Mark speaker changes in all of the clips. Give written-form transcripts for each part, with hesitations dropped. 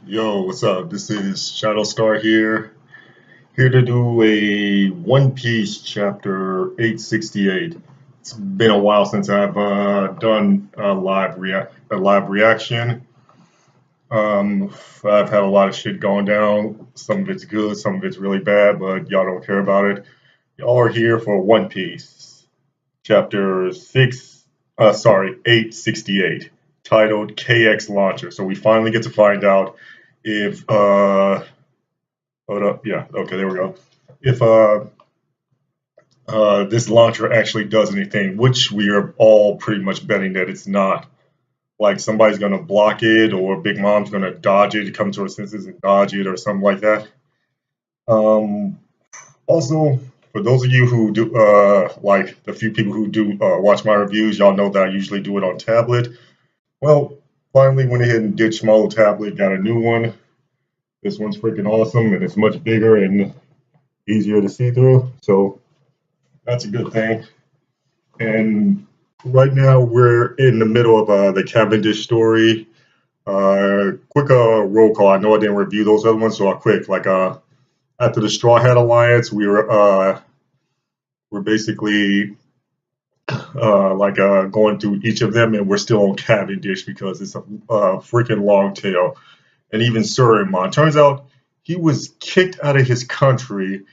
Speaker 1: Yo, what's up? This is Shadowstar here to do a One Piece chapter 868. It's been a while since I've done a live reaction. I've had a lot of shit going down. Some of it's good, some of it's really bad, but y'all don't care about it. Y'all are here for One Piece chapter 868, titled KX Launcher. So we finally get to find out if hold up. Yeah. Okay. There we go. If this launcher actually does anything, which we are all pretty much betting that it's not. Like somebody's gonna block it, or Big Mom's gonna dodge it, come to her senses and dodge it, or something like that. Um, Also, for those of you who do, like the few people who do watch my reviews, y'all know that I usually do it on tablet. Well, finally went ahead and ditched my old tablet, got a new one. This one's freaking awesome, and it's much bigger and easier to see through. So that's a good thing. And right now we're in the middle of the Cavendish story. Quick roll call. I know I didn't review those other ones, so I'll quick. After the Straw Hat Alliance, we're basically going through each of them, and we're still on Cavendish because it's a freaking long tail. And even Surimon. Turns out he was kicked out of his country.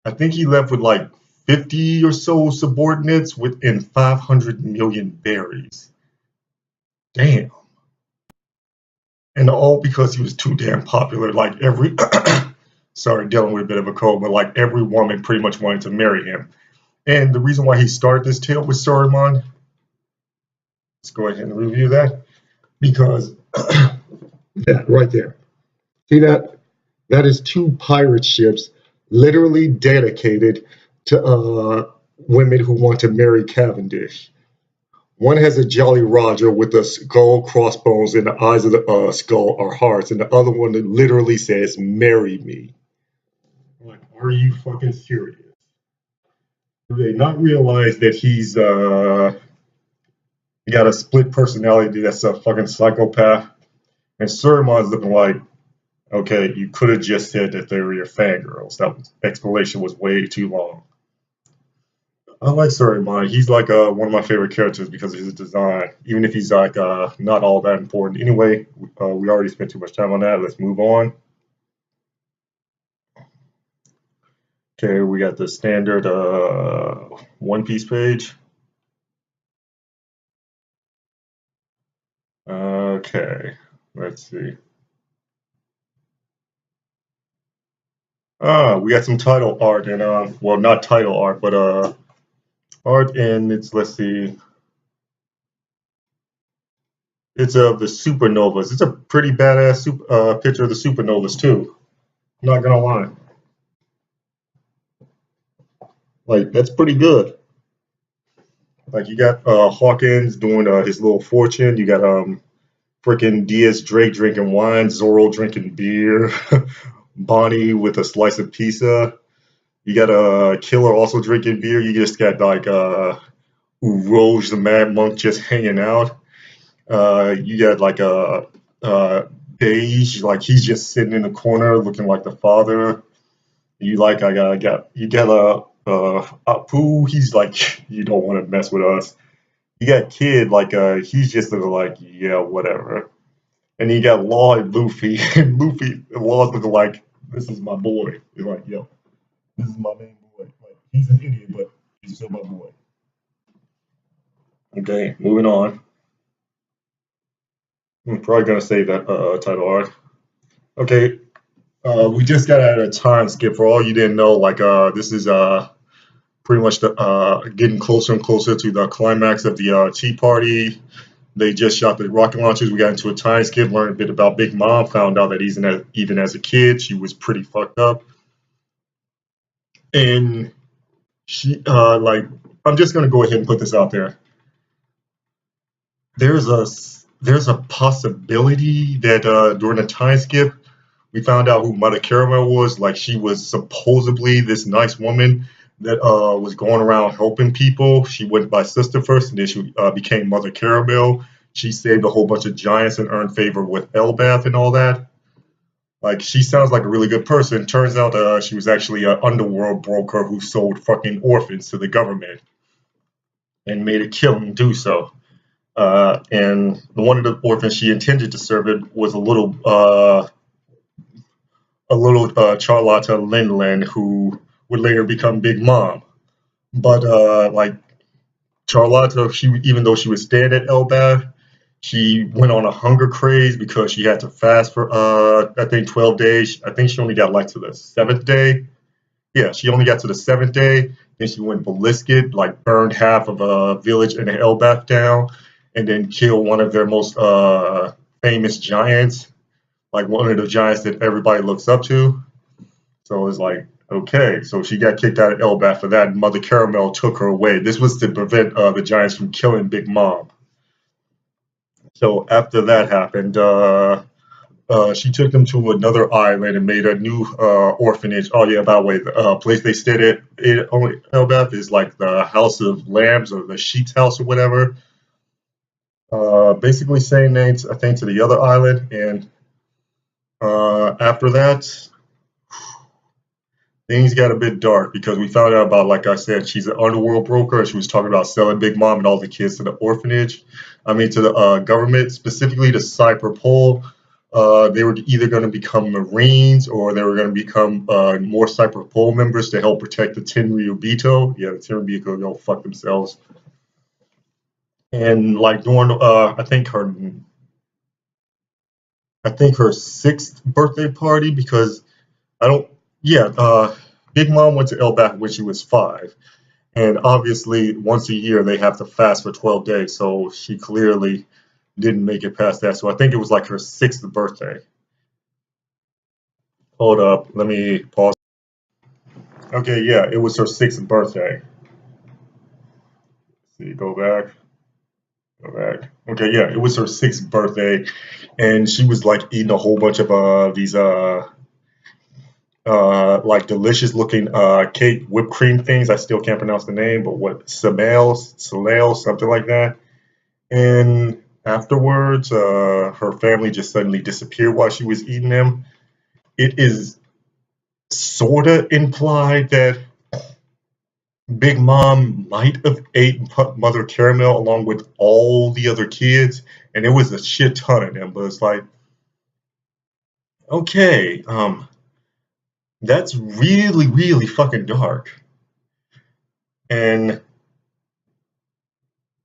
Speaker 1: I think he left with like 50 or so subordinates within 500 million berries. Damn. And all because he was too damn popular. Like every, sorry, dealing with a bit of a cold, but like every woman pretty much wanted to marry him. And the reason why he started this tale with Saruman, let's go ahead and review that. Because, yeah, right there. See that? That is two pirate ships literally dedicated to women who want to marry Cavendish. One has a Jolly Roger with a skull, crossbones, and the eyes of the skull are hearts, and the other one that literally says, "Marry me." Like, are you fucking serious? Do they not realize that he got a split personality that's a fucking psychopath? And Surimon's looking like, okay, you could have just said that they were your fangirls. That explanation was way too long. I like Saruman. He's like one of my favorite characters because of his design, even if he's like not all that important. Anyway, we already spent too much time on that. Let's move on. Okay, we got the standard One Piece page. Okay, let's see. We got some title art and well, not title art, but art, and it's, let's see, it's of the supernovas. It's a pretty badass picture of the supernovas too. I'm not gonna lie, like that's pretty good. Like you got Hawkins doing his little fortune. You got freaking Diaz Drake drinking wine, Zoro drinking beer, Bonnie with a slice of pizza. You got a Killer also drinking beer. You just got like Rouge the Mad Monk just hanging out. You got like a Beige, like he's just sitting in the corner looking like the father. You like I got you got Apu. He's like you don't want to mess with us. You got Kid, like he's just looking like yeah whatever. And you got Law and Luffy. And Luffy, Law's looking like this is my boy. He's like yo, this is my main boy. Like he's an idiot, but he's still my boy. Okay, moving on. I'm probably gonna save that title art. Okay, we just got out of time skip. For all you didn't know, like this is pretty much the getting closer and closer to the climax of the Tea Party. They just shot the rocket launchers. We got into a time skip, learned a bit about Big Mom, found out that even as a kid, she was pretty fucked up. And she, like, I'm just gonna go ahead and put this out there. There's a there's a possibility that during the time skip, we found out who Mother Caramel was. Like, she was supposedly this nice woman that was going around helping people. She went by Sister first, and then she became Mother Caramel. She saved a whole bunch of giants and earned favor with Elbath and all that. Like, she sounds like a really good person. Turns out she was actually an underworld broker who sold fucking orphans to the government and made a killing do so. And one of the orphans she intended to serve it was a little Charlotta Lindland who would later become Big Mom. But like Charlotta, even though she was staying at Elbath, she went on a hunger craze because she had to fast for I think 12 days. I think she only got like to the seventh day. Yeah, she only got to the seventh day. Then she went ballistic, like burned half of a village in the Elbath down, and then killed one of their most famous giants, like one of the giants that everybody looks up to. So it's like, okay, so she got kicked out of Elbath for that, and Mother Caramel took her away. This was to prevent the giants from killing Big Mom. So after that happened, she took them to another island and made a new orphanage. Oh yeah, by the way, the place they stayed at in Elbath is like the House of Lambs or the Sheep's House or whatever. Basically same names, I think, to the other island. And after that, things got a bit dark because we found out about, like I said, she's an underworld broker. And she was talking about selling Big Mom and all the kids to the orphanage. I mean, to the government, specifically to Cyper Pole. They were either going to become Marines or they were going to become more Cyper Pole members to help protect the Tenryubito. Yeah, the Tenryubito go fuck themselves. And like during, I think her sixth birthday party because I don't. Yeah, Big Mom went to Elbath when she was 5, and obviously once a year they have to fast for 12 days. So she clearly didn't make it past that. So I think it was like her sixth birthday. Hold up, let me pause. Okay, yeah, it was her sixth birthday. See, go back. Okay, yeah, it was her sixth birthday, and she was like eating a whole bunch of these like delicious looking cake whipped cream things. I still can't pronounce the name, but what Salale, something like that. And afterwards, her family just suddenly disappeared while she was eating them. It is sort of implied that Big Mom might have ate Mother Caramel along with all the other kids, and it was a shit ton of them. But it's like, okay, that's really, really fucking dark. And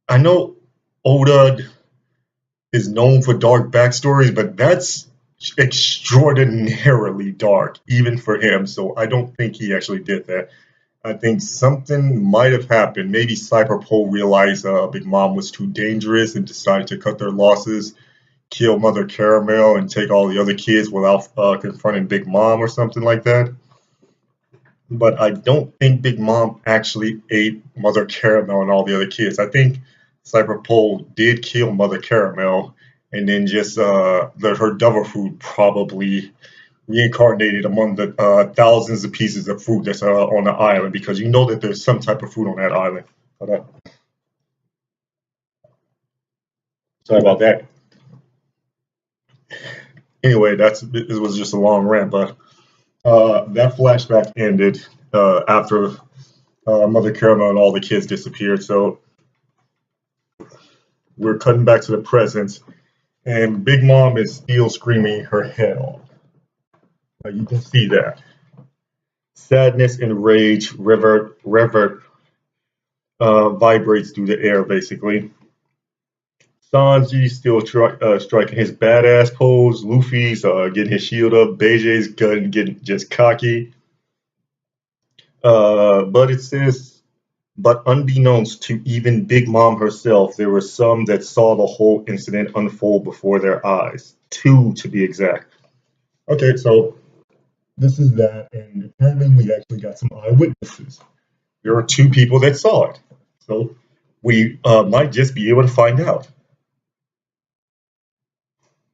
Speaker 1: I know Oda is known for dark backstories, but that's extraordinarily dark, even for him. So I don't think he actually did that. I think something might have happened. Maybe Cyberpole realized Big Mom was too dangerous and decided to cut their losses, kill Mother Caramel, and take all the other kids without confronting Big Mom or something like that. But I don't think Big Mom actually ate Mother Caramel and all the other kids. I think Cyberpole did kill Mother Caramel, and then just her devil fruit probably reincarnated among the thousands of pieces of fruit that's on the island because you know that there's some type of fruit on that island. Hold up. Sorry about that. Anyway, it was just a long rant, but that flashback ended after Mother Caramel and all the kids disappeared. So we're cutting back to the present, and Big Mom is still screaming her head off. You can see that. Sadness and rage vibrates through the air, basically. Sanji still striking his badass pose. Luffy's getting his shield up. Beijei's gun getting just cocky. But it says, but unbeknownst to even Big Mom herself, there were some that saw the whole incident unfold before their eyes. 2 to be exact. Okay, so this is that, and apparently we actually got some eyewitnesses. There are 2 people that saw it. So we might just be able to find out.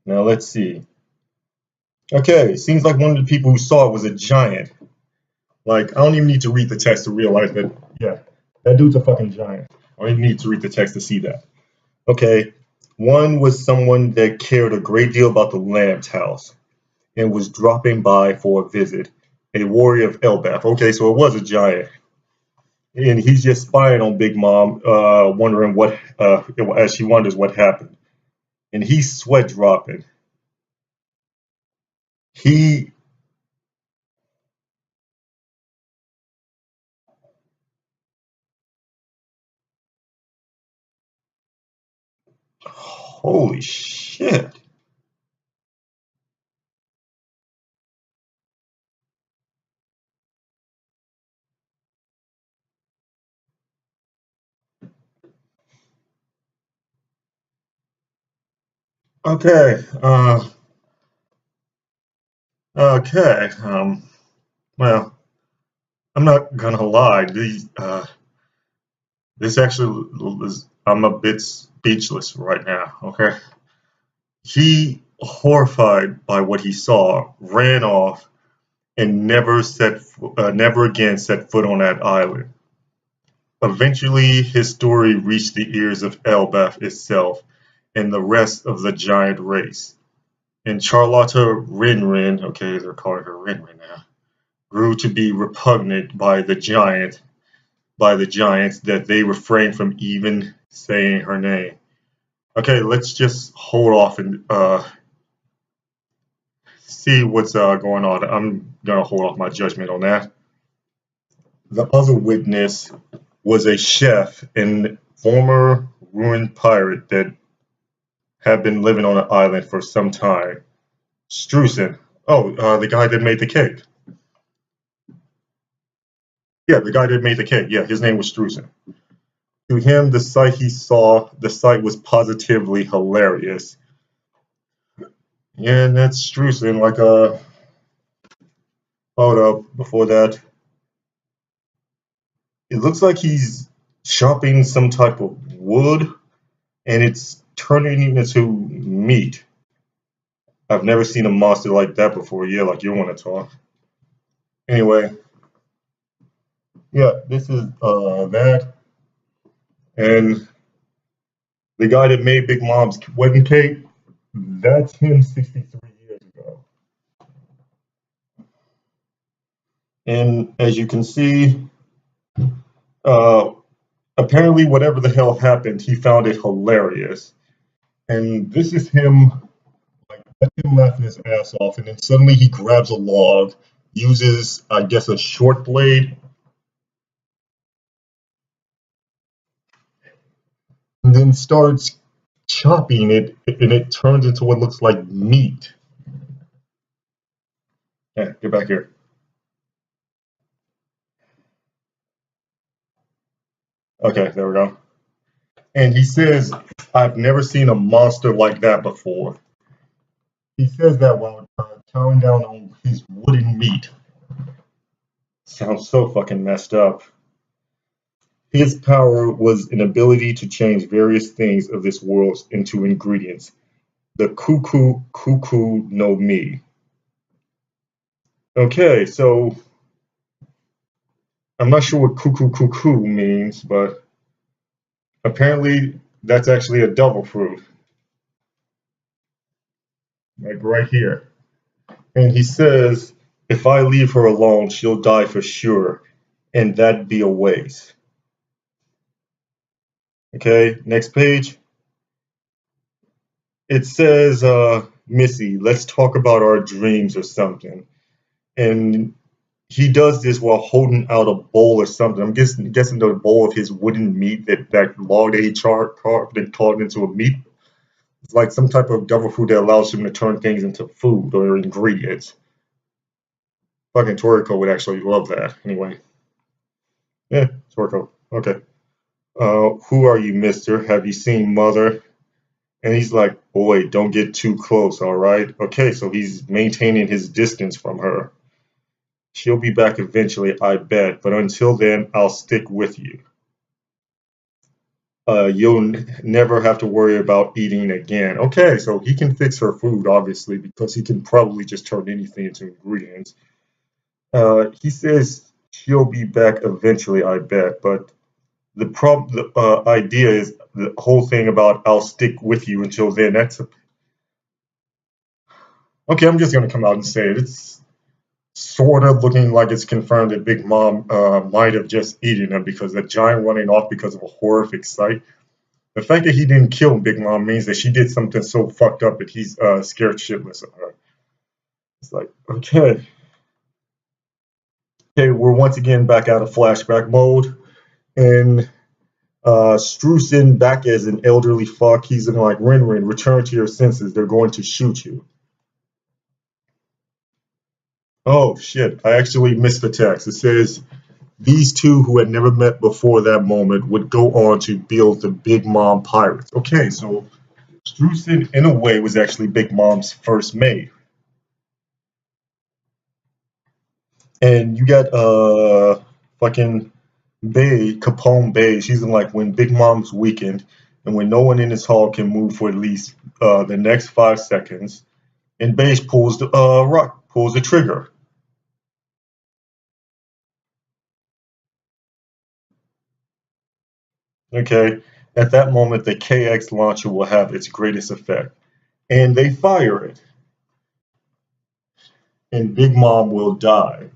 Speaker 1: Now let's see. Okay, seems like one of the people who saw it was a giant. Like, I don't even need to read the text to realize that, yeah, that dude's a fucking giant. I don't even need to read the text to see that. Okay, one was someone that cared a great deal about the Lamb's house. and was dropping by for a visit. A warrior of Elbaf. Okay, so it was a giant. And he's just spying on Big Mom, wondering what, as she wonders what happened. And he's sweat dropping. He, holy shit. Okay, okay. Well, I'm not gonna lie. This actually is, I'm a bit speechless right now. Okay, he, horrified by what he saw, ran off and never again set foot on that island. Eventually, his story reached the ears of Elbaf itself and the rest of the giant race. And Charlotta Rinrin, okay, they're calling her Rinrin now, grew to be repugnant by the giants that they refrained from even saying her name. Okay, let's just hold off and see what's going on. I'm gonna hold off my judgment on that. The other witness was a chef and former ruined pirate that had been living on an island for some time. Strusen. Oh, the guy that made the cake. Yeah, the guy that made the cake. Yeah, his name was Strusen. To him, the sight was positively hilarious. Yeah, and that's Strusen. Like, hold up. Before that, it looks like he's chopping some type of wood, and it's turning into meat. I've never seen a monster like that before. Yeah, like you want to talk. Anyway, yeah, this is that, and the guy that made Big Mom's wedding cake. That's him 63 years ago. And as you can see, uh, apparently whatever the hell happened, he found it hilarious. And this is him, like, that's him laughing his ass off, and then suddenly he grabs a log, uses, I guess, a short blade, and then starts chopping it, and it turns into what looks like meat. Yeah, get back here. Okay, there we go. And he says, I've never seen a monster like that before. He says that while chowing down on his wooden meat. Sounds so fucking messed up. His power was an ability to change various things of this world into ingredients. The cuckoo no mi. Okay, so I'm not sure what cuckoo means, but apparently that's actually a devil fruit, like right here. And he says, if I leave her alone, she'll die for sure, and that'd be a waste. Okay, next page. It says, Missy, let's talk about our dreams or something. And he does this while holding out a bowl or something. I'm guessing the bowl of his wooden meat that log that he carved and turned into a meat. It's like some type of devil food that allows him to turn things into food or ingredients. Fucking Toriko would actually love that. Anyway, yeah, Toriko. Okay. Who are you, mister? Have you seen Mother? And he's like, boy, don't get too close, all right? Okay, so he's maintaining his distance from her. She'll be back eventually, I bet, but until then, I'll stick with you. You'll never have to worry about eating again. Okay, so he can fix her food, obviously, because he can probably just turn anything into ingredients. He says she'll be back eventually, I bet, but the idea is the whole thing about I'll stick with you until then. Okay, I'm just gonna come out and say it. It's sort of looking like it's confirmed that Big Mom might have just eaten him because the giant running off because of a horrific sight. The fact that he didn't kill Big Mom means that she did something so fucked up that he's scared shitless of her. It's like, okay, okay, we're once again back out of flashback mode, and Streusen back as an elderly fuck. He's in like, Rin Rin, return to your senses. They're going to shoot you. Oh shit! I actually missed the text. It says these two who had never met before that moment would go on to build the Big Mom Pirates. Okay, so Streusen, in a way, was actually Big Mom's first mate. And you got fucking Bay, Capone Bay. She's in like when Big Mom's weakened and when no one in this hall can move for at least the next 5 seconds, and Beige pulls the rock, pulls the trigger. Okay. At that moment, the KX launcher will have its greatest effect. And they fire it. And Big Mom will die.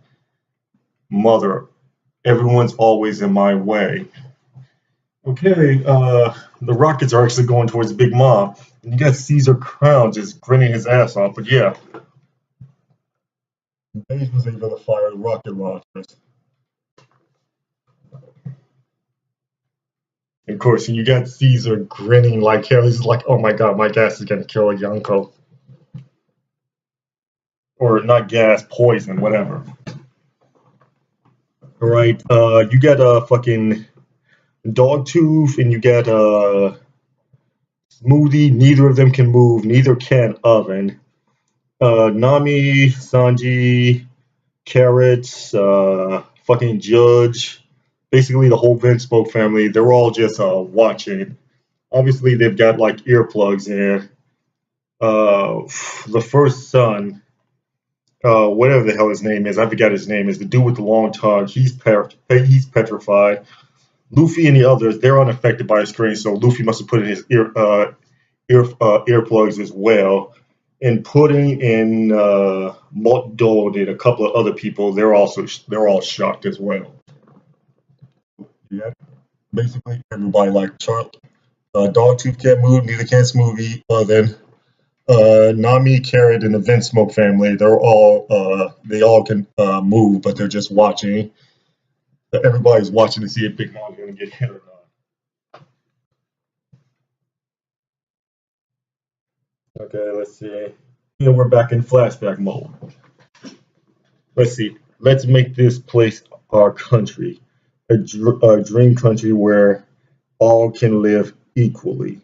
Speaker 1: Mother, everyone's always in my way. Okay, the rockets are actually going towards Big Mom. And you got Caesar Crown just grinning his ass off. But yeah, Beige was able to fire rocket launchers. And of course, you got Caesar grinning like hell. He's like, oh my god, my gas is going to kill Yonko. Or not gas, poison, whatever. All right, you got a fucking Dogtooth and you got Smoothie. Neither of them can move. Neither can Oven. Nami, Sanji, Carrots, fucking Judge. Basically, the whole Vince Smoke family. They're all just watching. Obviously, they've got like earplugs in. Uh, the first son, whatever the hell his name is, I forgot his name is. The dude with the long tongue. He's petrified. Luffy and the others, they're unaffected by the screen, so Luffy must have put in his earplugs as well. And Pudding and Malt Dole and a couple of other people, they're all shocked as well. Yeah, basically everybody like Charlie. Dogtooth can't move, neither can Smoothie. Then Nami, Carrot, and the Vince Smoke family, they all can move, but they're just watching. Everybody's watching to see if Big Mom's going to get hit or not. Okay, let's see. And we're back in flashback mode. Let's see. Let's make this place our country, a dream country where all can live equally.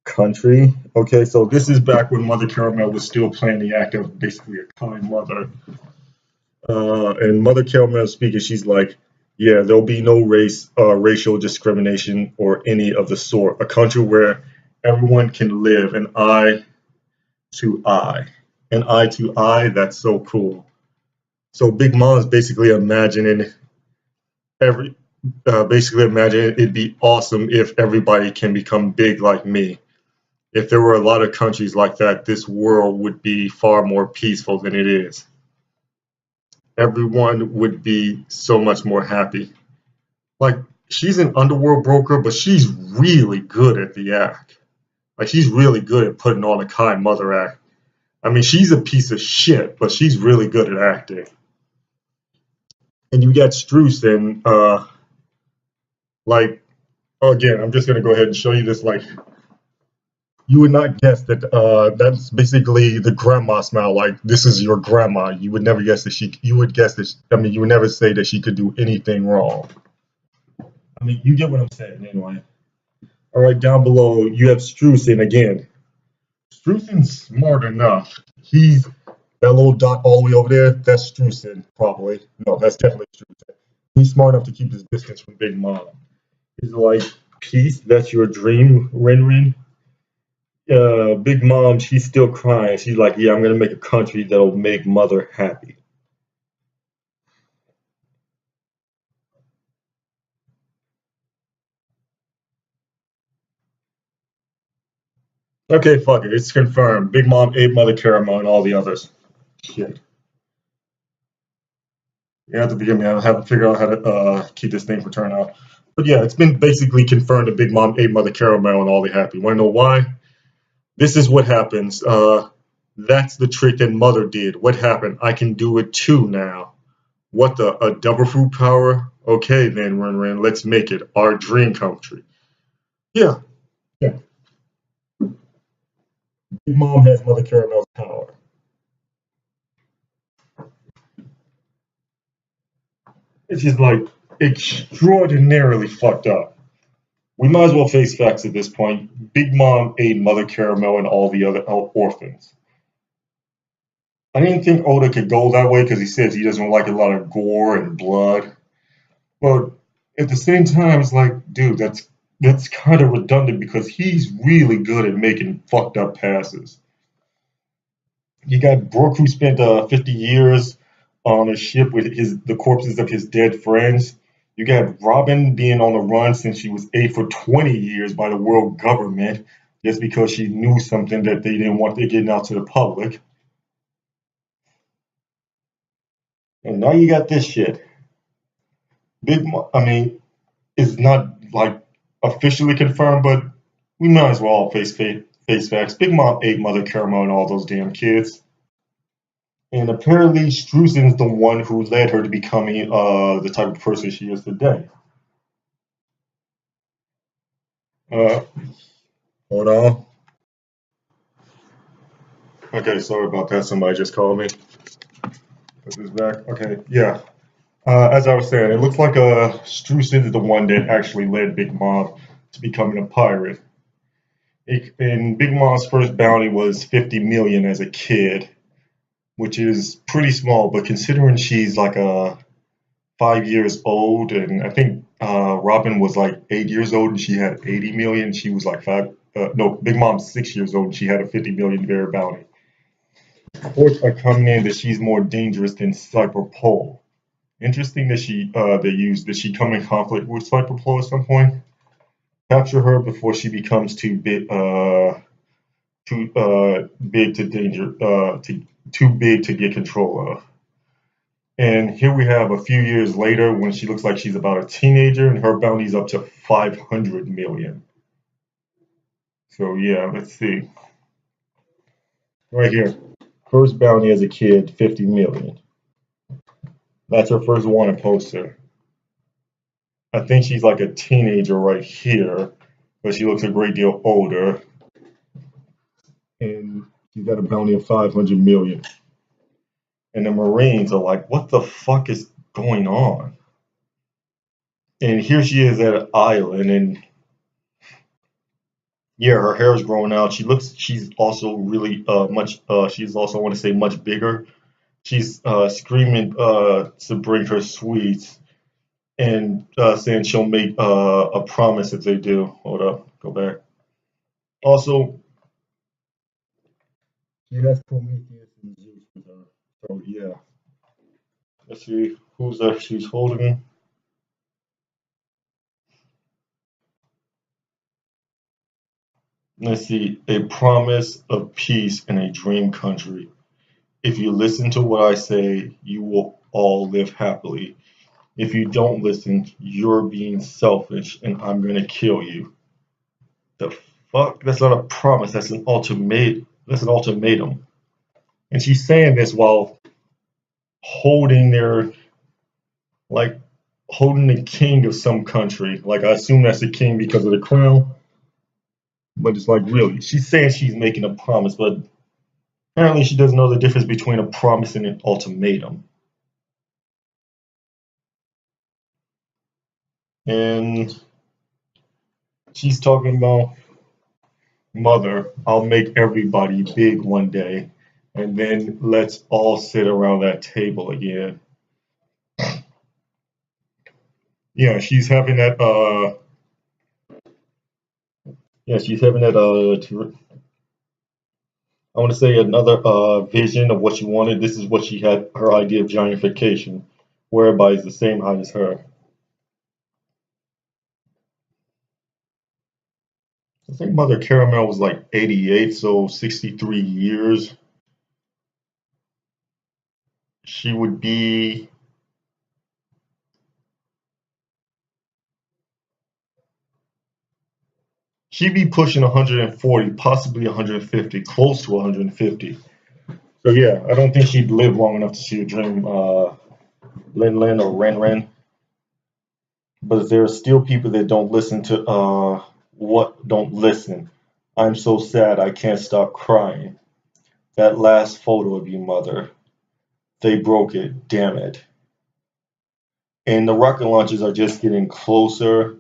Speaker 1: Country. Okay, so this is back when Mother Caramel was still playing the act of basically a kind mother. And Mother Caramel speaking, she's like, "Yeah, there'll be no racial discrimination or any of the sort. A country where everyone can live an eye to eye, an eye to eye. That's so cool." So Big Mom is every basically imagine it'd be awesome if everybody can become big like me. If there were a lot of countries like that, this world would be far more peaceful than it is. Everyone would be so much more happy. Like, she's an underworld broker, but she's really good at the act. Like, she's really good at putting on a kind mother act. I mean, she's a piece of shit, but she's really good at acting. And you got Streusen, like, again, I'm just gonna go ahead and show you this. Like, you would not guess that that's basically the grandma smile. Like, this is your grandma. You would never guess that you would guess that, I mean, you would never say that she could do anything wrong. I mean, you get what I'm saying anyway. All right, down below, you have Streusen again. Streusen's smart enough. He's that little dot all the way over there. That's Streusen, probably. No, that's definitely Streusen. He's smart enough to keep his distance from Big Mom. He's like, peace, that's your dream, Rin Rin. Big Mom, she's still crying. She's like, yeah, I'm gonna make a country that'll make Mother happy. Okay, fuck it. It's confirmed. Big Mom ate Mother Caramel and all the others. Shit. You have to forgive me. I haven't figured out how to keep this thing from turning out. But yeah, it's been basically confirmed that Big Mom ate Mother Caramel and all the happy. Want to know why? This is what happens. That's the trick that Mother did. What happened? I can do it too now. What the? A double fruit power? Okay then, Ren Ren. Let's make it our dream come true. Yeah, yeah. Big Mom has Mother Caramel's power. It's just like extraordinarily fucked up. We might as well face facts at this point. Big Mom ate Mother Caramel and all the other orphans. I didn't think Oda could go that way because he says he doesn't like a lot of gore and blood. But at the same time, it's like, dude, that's kind of redundant because he's really good at making fucked up passes. You got Brooke who spent 50 years on a ship with the corpses of his dead friends. You got Robin being on the run since she was 8 for 20 years by the world government just because she knew something that they didn't want to get out to the public. And now you got this shit. I mean, it's not like officially confirmed, but we might as well face facts. Big Mom ate Mother Caramel and all those damn kids. And apparently, Struzan's the one who led her to becoming the type of person she is today. Uh, Hold on. Okay, sorry about that. Somebody just called me. Put this back. Okay, yeah. As I was saying, it looks like Struzan is the one that actually led Big Mom to becoming a pirate. And Big Mom's first bounty was 50 million as a kid, which is pretty small, but considering she's like 5 years old, and I think Robin was like 8 years old and she had 80 million. She was like five. No, Big Mom's 6 years old and she had a 50 million bear bounty. Reports are coming in that she's more dangerous than Cypher Pole. Interesting that she come in conflict with Cypher Pole at some point. Capture her before she becomes too big to too big to get control of. And here we have a few years later when she looks like she's about a teenager and her bounty's up to 500 million. So yeah, let's see. Right here. First bounty as a kid, 50 million. That's her first wanted poster. I think she's like a teenager right here, but she looks a great deal older. And she's got a bounty of 500 million. And the Marines are like, what the fuck is going on? And here she is at an island, and yeah, her hair is growing out. She's also really she's also, I want to say, much bigger. She's screaming to bring her sweets and saying she'll make a promise if they do. Hold up, go back. Also, she has Prometheus and Zeus with her. So yeah, let's see who's that she's holding. Let's see, a promise of peace in a dream country. If you listen to what I say, you will all live happily. If you don't listen, you're being selfish and I'm gonna kill you. The fuck? That's not a promise, that's an ultimatum. That's an ultimatum. And she's saying this while holding their like holding the king of some country. Like I assume that's the king because of the crown. But it's like really. She's saying she's making a promise, but apparently she doesn't know the difference between a promise and an ultimatum. And she's talking about mother, I'll make everybody big one day, and then let's all sit around that table again. Yeah, she's having that. Yeah, she's having that. I want to say another vision of what she wanted. This is what she had. Her idea of giantification, where everybody's the same height as her. I think Mother Caramel was like 88, so 63 years. She would be. She'd be pushing 140, possibly 150, close to 150. So yeah, I don't think she'd live long enough to see her dream Lin Lin or Ren Ren. But there are still people that don't listen to what don't listen. I'm so sad I can't stop crying. That last photo of you, mother. They broke it, damn it. And the rocket launches are just getting closer.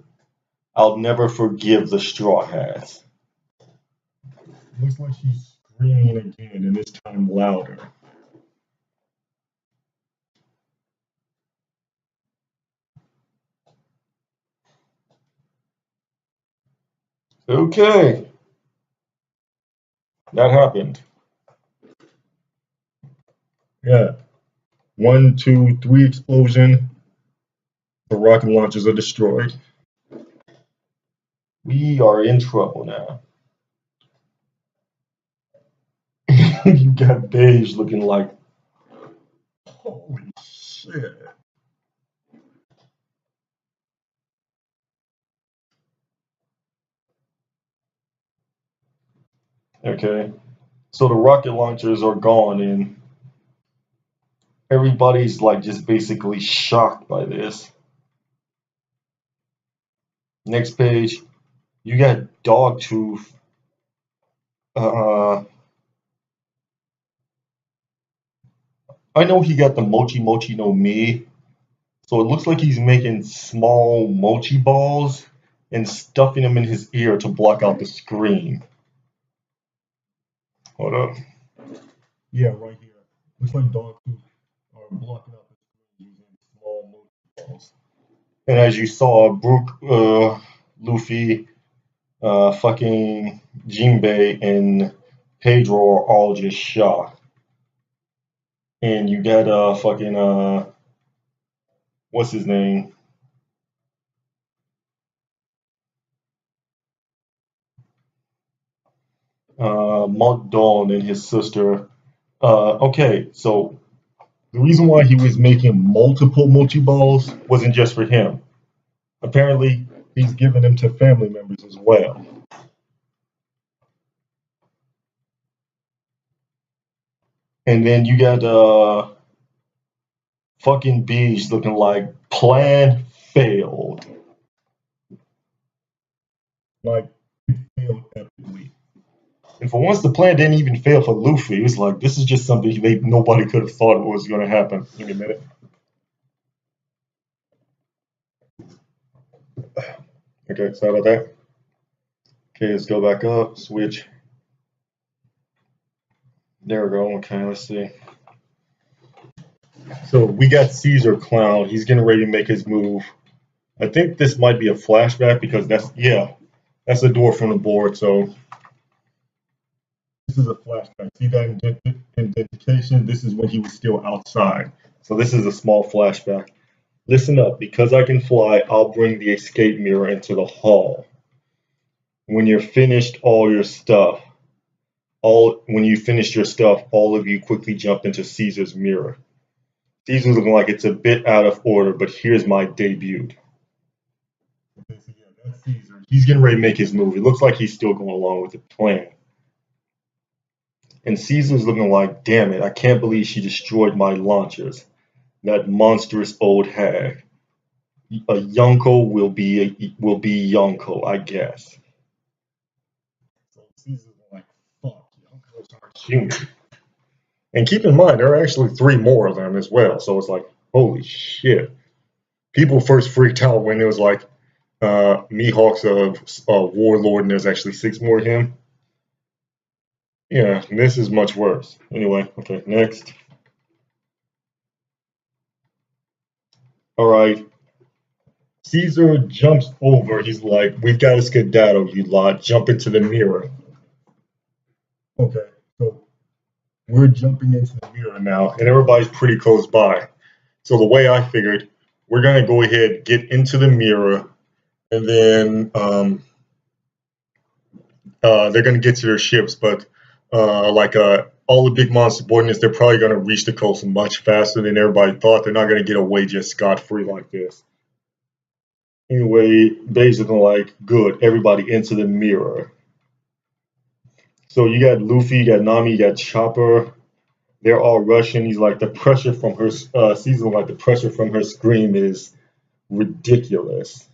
Speaker 1: I'll never forgive the Straw Hats. Looks like she's screaming again, and this time louder. Okay, that happened. Yeah. One, two, three explosion. The rocket launchers are destroyed. We are in trouble now. You got Beige looking like, holy shit. Okay, so the rocket launchers are gone, and everybody's like just basically shocked by this. Next page, you got Dogtooth. Uh, I know he got the Mochi Mochi no Mi, so it looks like he's making small mochi balls and stuffing them in his ear to block out the screen. Hold up. Yeah, right here. Looks like Dogtooth are blocking out the screen using small mochi balls. And as you saw, Brook, Luffy, fucking Jinbei, and Pedro are all just shocked. And you got fucking what's his name? Monk Dawn and his sister. Okay, so the reason why he was making multiple mochi balls wasn't just for him. Apparently, he's giving them to family members as well. And then you got fucking Beige looking like plan failed. Like it failed epically. And for once, the plan didn't even fail for Luffy. It was like this is just something nobody could have thought was going to happen. Give me a minute. Okay, sorry about that. Okay, let's go back up. Switch. There we go. Okay, let's see. So we got Caesar Clown. He's getting ready to make his move. I think this might be a flashback because that's the door from the board. So this is a flashback. See that indentation? This is when he was still outside. So this is a small flashback. Listen up, because I can fly, I'll bring the escape mirror into the hall. When you're finished all your stuff, when you finish your stuff, all of you quickly jump into Caesar's mirror. Caesar's looking like it's a bit out of order, but here's my debut. Okay, so yeah, that's Caesar. He's getting ready to make his move. It looks like he's still going along with the plan. And Caesar's looking like, damn it, I can't believe she destroyed my launchers. That monstrous old hag. A Yonko will be Yonko, I guess. So Caesar's like, fuck, Yonkos aren't human. And keep in mind, there are actually three more of them as well. So it's like, holy shit. People first freaked out when it was like Mihawk's a warlord and there's actually six more of him. Yeah, this is much worse. Anyway, okay, next. All right. Caesar jumps over. He's like, we've got to skedaddle, you lot. Jump into the mirror. Okay, so we're jumping into the mirror now, and everybody's pretty close by. So the way I figured, we're going to go ahead, get into the mirror, and then they're gonna get to their ships, but all the big mom subordinates, they're probably gonna reach the coast much faster than everybody thought. They're not gonna get away just scot free like this. Anyway, basically, like, good, everybody into the mirror. So you got Luffy, you got Nami, you got Chopper. They're all rushing. He's like the pressure from her season, like the pressure from her scream is ridiculous.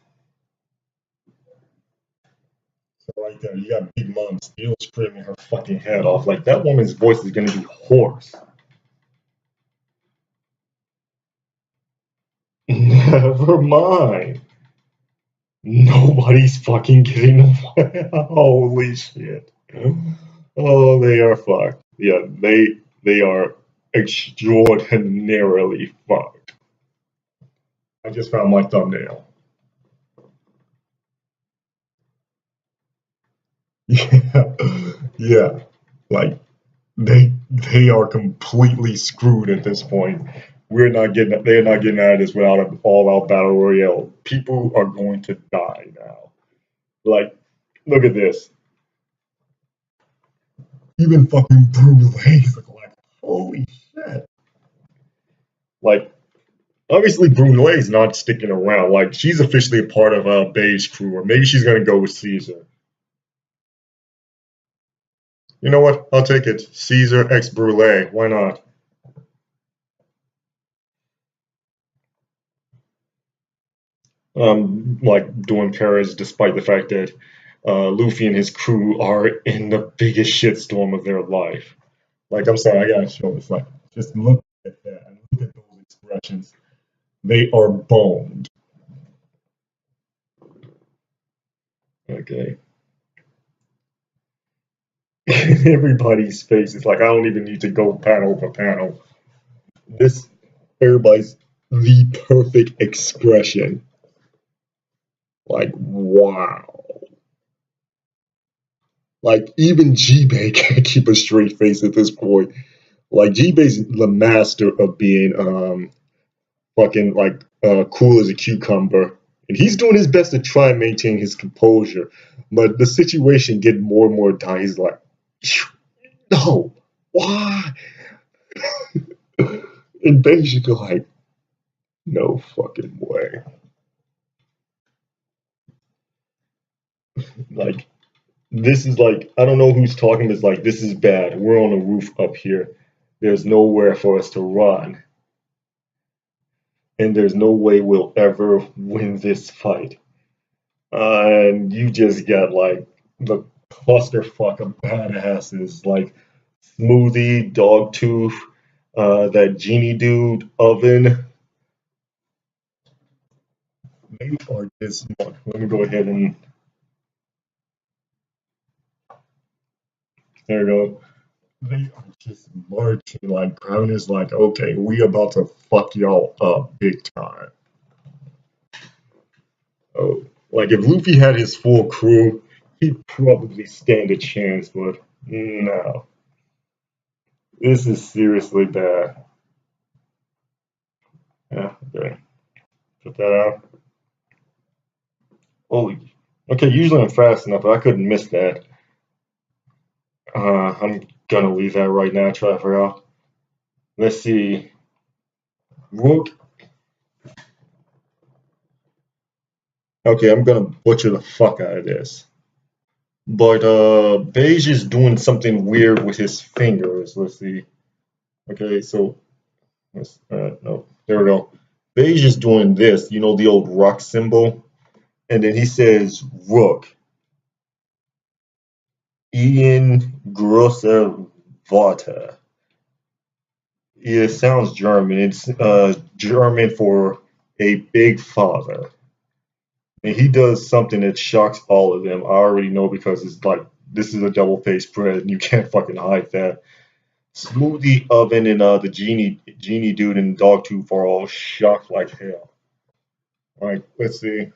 Speaker 1: So right there, you got Big Mom still screaming her fucking head off. Like that woman's voice is gonna be hoarse. Never mind. Nobody's fucking getting away. Holy shit. Oh, they are fucked. Yeah, they are extraordinarily fucked. I just found my thumbnail. Yeah, yeah. Like they are completely screwed at this point. They're not getting out of this without an all-out battle royale. People are going to die now. Like, look at this. Even fucking Brûlée's like, holy shit. Like, obviously Brûlée's not sticking around. Like, she's officially a part of Beige crew, or maybe she's gonna go with Caesar. You know what? I'll take it. Caesar X Brûlée. Why not? Like doing Paris, despite the fact that Luffy and his crew are in the biggest shitstorm of their life. Like, I'm sorry, I gotta show this. Like, just look at that and look at those expressions. They are boned. Okay. Everybody's face is like, I don't even need to go panel for panel. This, everybody's the perfect expression. Like, wow. Like, even G-Bay can't keep a straight face at this point. Like, G-Bay's the master of being fucking like cool as a cucumber, and he's doing his best to try and maintain his composure. But the situation getting more and more dire. He's like, no, why? And basically like, no fucking way. Like, this is like, I don't know who's talking, but it's like, this is bad. We're on a roof up here. There's nowhere for us to run, and there's no way we'll ever win this fight. And you just got like the clusterfuck of badasses like Smoothie, Dogtooth, that Genie dude, Oven. They are just. Let me go ahead and there you go. They are just marching like Crown is like, okay, we about to fuck y'all up big time. Oh, like if Luffy had his full crew, he'd probably stand a chance, but no, this is seriously bad. Yeah, okay, put that out. Holy, okay. Usually I'm fast enough, but I couldn't miss that. I'm gonna leave that right now. Try to figure out. Let's see. Rook. Okay, I'm gonna butcher the fuck out of this. But Beige is doing something weird with his fingers. Let's see. Okay, so no, there we go. Beige is doing this, you know, the old rock symbol, and then he says Rook. Ian Grosser Vater. It sounds German. It's German for a big father. And he does something that shocks all of them. I already know because it's like this is a double faced bread, and you can't fucking hide that. Smoothie Oven and the genie dude and Dogtooth are all shocked like hell. All right, let's see.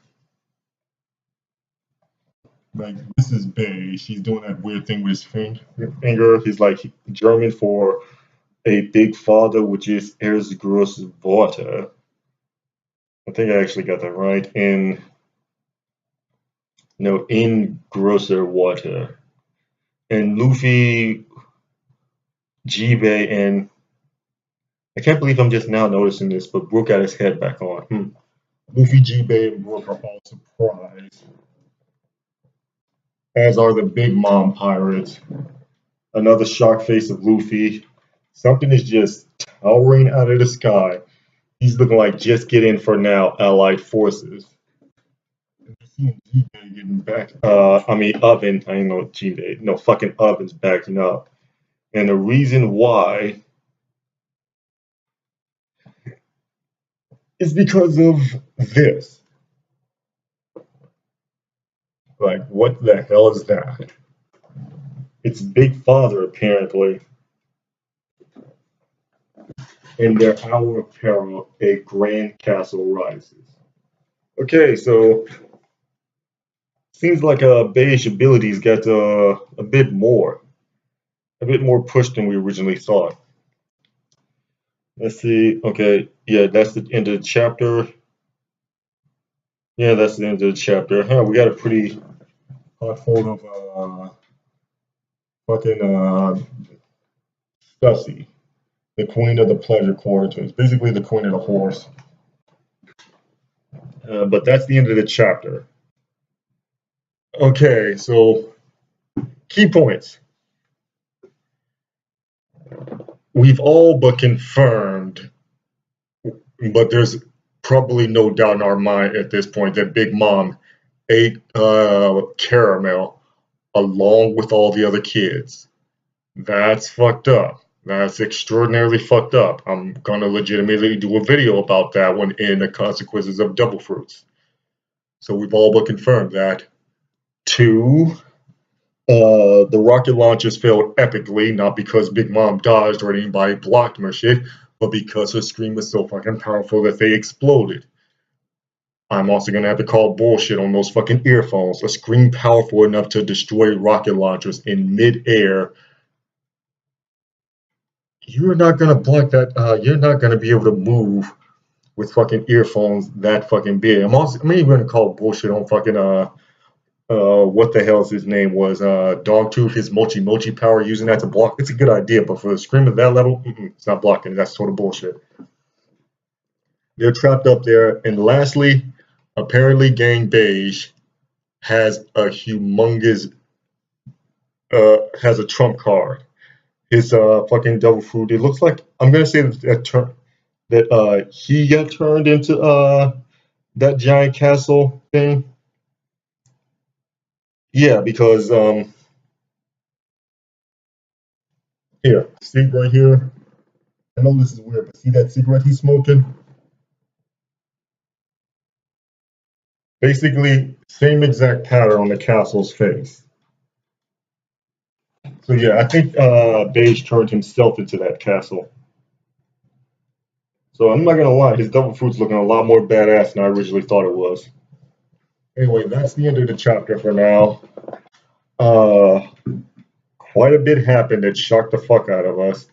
Speaker 1: Like this is Bay. She's doing that weird thing with his finger. He's like German for a big father, which is Erzgross Vater. I think I actually got that right. In no, in grosser water. and Luffy, Jibe, and I can't believe I'm just now noticing this, but Brook got his head back on. Luffy, Jibe, and Brook are all surprised, as are the Big Mom pirates. Another shock face of Luffy. Something is just towering out of the sky. He's looking like just get in for now, Allied forces. And you see Jibe getting back. Oven. I didn't know Jibe. No, fucking Oven's backing up. And the reason why is because of this. Like, what the hell is that? It's Big Father, apparently. In their hour of peril, a grand castle rises. Okay, so seems like Beige abilities got a bit more push than we originally thought. Let's see. Okay, yeah, that's the end of the chapter. Yeah, that's the end of the chapter. Huh, we got a pretty hot hold of fucking Stussy, the queen of the pleasure quarter. It's basically the queen of the horse. But that's the end of the chapter. Okay, so key points. We've all but confirmed, but there's probably no doubt in our mind at this point that Big Mom ate caramel along with all the other kids. That's fucked up. That's extraordinarily fucked up. I'm gonna legitimately do a video about that one in the consequences of double fruits. So we've all but confirmed that. 2, the rocket launchers failed epically, not because Big Mom dodged or anybody blocked them or shit, but because her scream was so fucking powerful that they exploded. I'm also gonna have to call bullshit on those fucking earphones. A scream powerful enough to destroy rocket launchers in mid-air. You're not gonna block that. You're not gonna be able to move with fucking earphones that fucking big. I'm even gonna call bullshit on fucking what the hell's his name was Dogtooth, his Mochi Mochi power, using that to block. It's a good idea, but for the scream at that level, it's not blocking. That's total bullshit. They're trapped up there. And lastly, apparently Gang Beige has a humongous has a trump card. His fucking double fruit. It looks like I'm gonna say that he got turned into that giant castle thing. Yeah, because here, see right here. I know this is weird, but see that cigarette he's smoking? Basically, same exact pattern on the castle's face. So yeah, I think Beige turned himself into that castle. So I'm not gonna lie, his double fruit's looking a lot more badass than I originally thought it was. Anyway, that's the end of the chapter for now. Quite a bit happened that shocked the fuck out of us.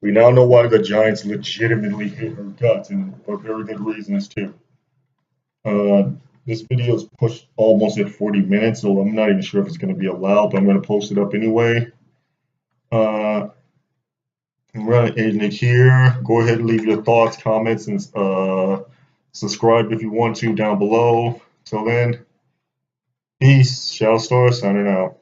Speaker 1: We now know why the Giants legitimately hit her guts, and for very good reasons too. This video is pushed almost at 40 minutes, so I'm not even sure if it's going to be allowed, but I'm going to post it up anyway. I'm going to end it here. Go ahead and leave your thoughts, comments, and subscribe if you want to down below. Till then, peace. Shallstar signing out.